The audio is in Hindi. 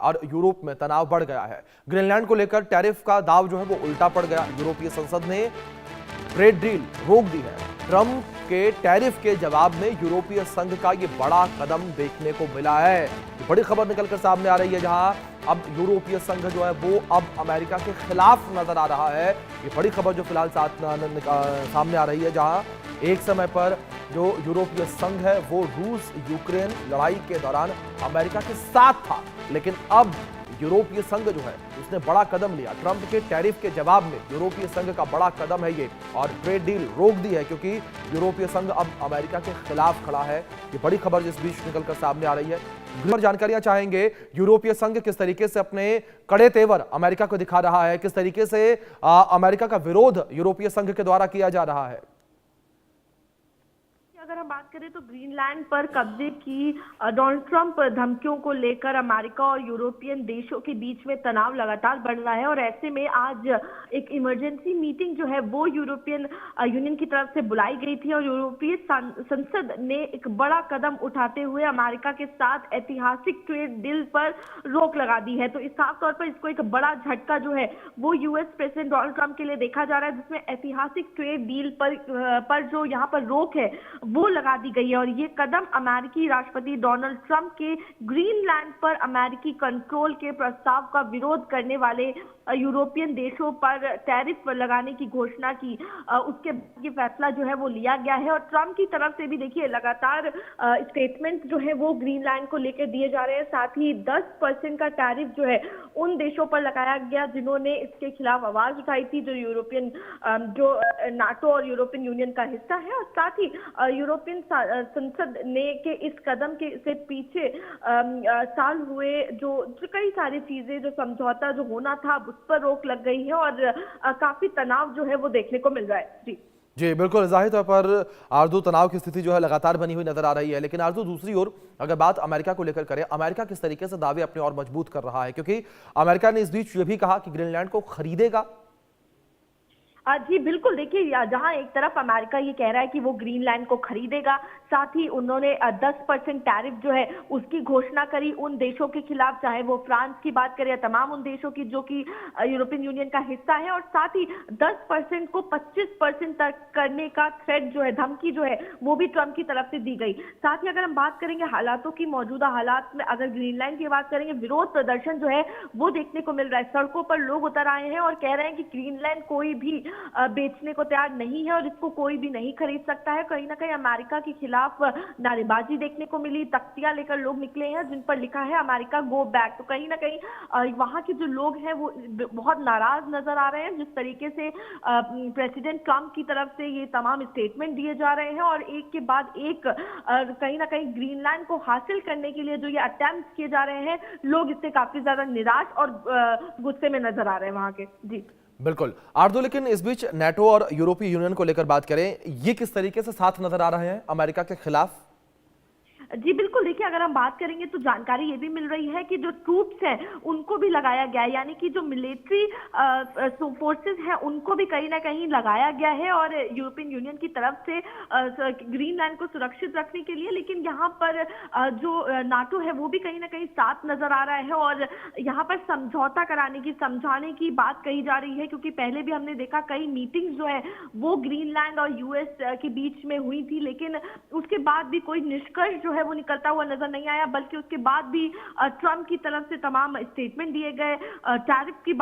और यूरोप में तनाव बढ़ गया है। ग्रीनलैंड को लेकर टैरिफ का दाव जो है वो उल्टा पड़ गया। यूरोपीय संसद ने ट्रेड डील रोक दी है। ट्रंप के टैरिफ के जवाब में यूरोपीय संघ का ये बड़ा कदम देखने को मिला है। बड़ी खबर निकलकर सामने आ रही है, जहां अब यूरोपीय संघ जो है वो अब अमेरिका के खिलाफ नजर आ रहा है। ये बड़ी खबर जो फिलहाल सामने आ रही है, जहां एक समय पर जो यूरोपीय संघ है वो रूस यूक्रेन लड़ाई के दौरान अमेरिका के साथ था, लेकिन अब यूरोपीय संघ जो है उसने बड़ा कदम लिया। ट्रंप के टैरिफ के जवाब में यूरोपीय संघ का बड़ा कदम है ये, और ट्रेड डील रोक दी है क्योंकि यूरोपीय संघ अब अमेरिका के खिलाफ खड़ा है। ये बड़ी खबर जिस बीच निकलकर सामने आ रही है। और जानकारियां चाहेंगे, यूरोपीय संघ किस तरीके से अपने कड़े तेवर अमेरिका को दिखा रहा है, किस तरीके से अमेरिका का विरोध यूरोपीय संघ के द्वारा किया जा रहा है। अगर हम बात करें तो ग्रीनलैंड पर कब्जे की डोनाल्ड ट्रंप धमकियों को लेकर अमेरिका और यूरोपियन देशों के बीच में तनाव लगातार बढ़ रहा है, और ऐसे में आज एक इमरजेंसी मीटिंग जो है वो यूरोपियन यूनियन की तरफ से बुलाई गई थी, और यूरोपीय संसद ने एक बड़ा कदम उठाते हुए अमेरिका के साथ ऐतिहासिक ट्रेड डील पर रोक लगा दी है। तो इस साफ तौर पर इसको एक बड़ा झटका जो है वो यूएस प्रेसिडेंट डोनाल्ड ट्रंप के लिए देखा जा रहा है, जिसमें ऐतिहासिक ट्रेड डील पर जो यहाँ पर रोक है वो लगा दी गई है। और ये कदम अमेरिकी राष्ट्रपति डोनाल्ड ट्रंप के ग्रीनलैंड पर अमेरिकी कंट्रोल के प्रस्ताव का विरोध करने वाले यूरोपियन देशों पर टैरिफ लगाने की घोषणा की, उसके बाद ये फैसला जो है वो लिया गया है। और ट्रंप की तरफ से भी देखिए लगातार स्टेटमेंट जो है वो ग्रीनलैंड को लेकर दिए जा रहे हैं। साथ ही 10% का टैरिफ जो है उन देशों पर लगाया गया जिन्होंने इसके खिलाफ आवाज उठाई थी, जो यूरोपियन जो नाटो और यूरोपियन यूनियन का हिस्सा है। और साथ ही यूरोपियन संसद ने के इस कदम के से पीछे साल हुए जो कई सारी चीजें, जो समझौता जो होना था उस पर रोक लग गई है, और काफी तनाव जो है वो देखने को मिल रहा है। जी बिल्कुल, जाहिर तौर पर आरजू तनाव की स्थिति जो है लगातार बनी हुई नजर आ रही है। लेकिन आरजू दूसरी ओर अगर बात अमेरिका को लेकर करें, अमेरिका किस तरीके से दावे अपने और मजबूत कर रहा है, क्योंकि अमेरिका ने इस बीच ये भी कहा कि ग्रीनलैंड को खरीदेगा। जी बिल्कुल, देखिए जहां एक तरफ अमेरिका ये कह रहा है कि वो ग्रीनलैंड को खरीदेगा, साथ ही उन्होंने 10% टैरिफ जो है उसकी घोषणा करी उन देशों के खिलाफ, चाहे वो फ्रांस की बात करें या तमाम उन देशों की जो कि यूरोपियन यूनियन का हिस्सा है। और साथ ही 10% को 25% तक करने का थ्रेट जो है, धमकी जो है वो भी ट्रंप की तरफ से दी गई। साथ ही अगर हम बात करेंगे हालातों की, मौजूदा हालात में अगर ग्रीनलैंड की बात करेंगे, विरोध प्रदर्शन जो है वो देखने को मिल रहा है। सड़कों पर लोग उतर आए हैं और कह रहे हैं कि ग्रीनलैंड कोई भी बेचने को तैयार नहीं है और इसको कोई भी नहीं खरीद सकता है। कहीं ना कहीं अमेरिका के खिलाफ नारेबाजी देखने को मिली, तख्तियां लेकर लोग निकले हैं जिन पर लिखा है अमेरिका गो बैक। तो कहीं ना कहीं वहां के जो लोग हैं वो बहुत नाराज नजर आ रहे हैं जिस तरीके से प्रेसिडेंट ट्रंप की तरफ से ये तमाम स्टेटमेंट दिए जा रहे हैं, और एक के बाद एक कहीं ना कहीं ग्रीनलैंड को हासिल करने के लिए जो ये अटेम्प्ट किए जा रहे हैं, लोग इससे काफी ज्यादा निराश और गुस्से में नजर आ रहे हैं वहां के। जी बिल्कुल आरजू, लेकिन इस बीच नाटो और यूरोपीय यूनियन को लेकर बात करें, ये किस तरीके से साथ नजर आ रहे हैं अमेरिका के खिलाफ। जी बिल्कुल, देखिए अगर हम बात करेंगे तो जानकारी ये भी मिल रही है कि जो ट्रूप्स हैं उनको भी लगाया गया है, यानी कि जो मिलिट्री फोर्सेस हैं उनको भी कहीं ना कहीं लगाया गया है, और यूरोपियन यूनियन की तरफ से ग्रीनलैंड को सुरक्षित रखने के लिए। लेकिन यहाँ पर जो नाटो है वो भी कहीं ना कहीं साथ नजर आ रहा है, और यहाँ पर समझौता कराने की, समझाने की बात कही जा रही है, क्योंकि पहले भी हमने देखा कई मीटिंग्स जो है वो ग्रीनलैंड और यूएस के बीच में हुई थी, लेकिन उसके बाद भी कोई निष्कर्ष जो है वो निकलता हुआ नजर नहीं आया, बल्कि उसके बाद भी ट्रंप की तरफ से तमाम स्टेटमेंट दिए गए। टैरिफ की बात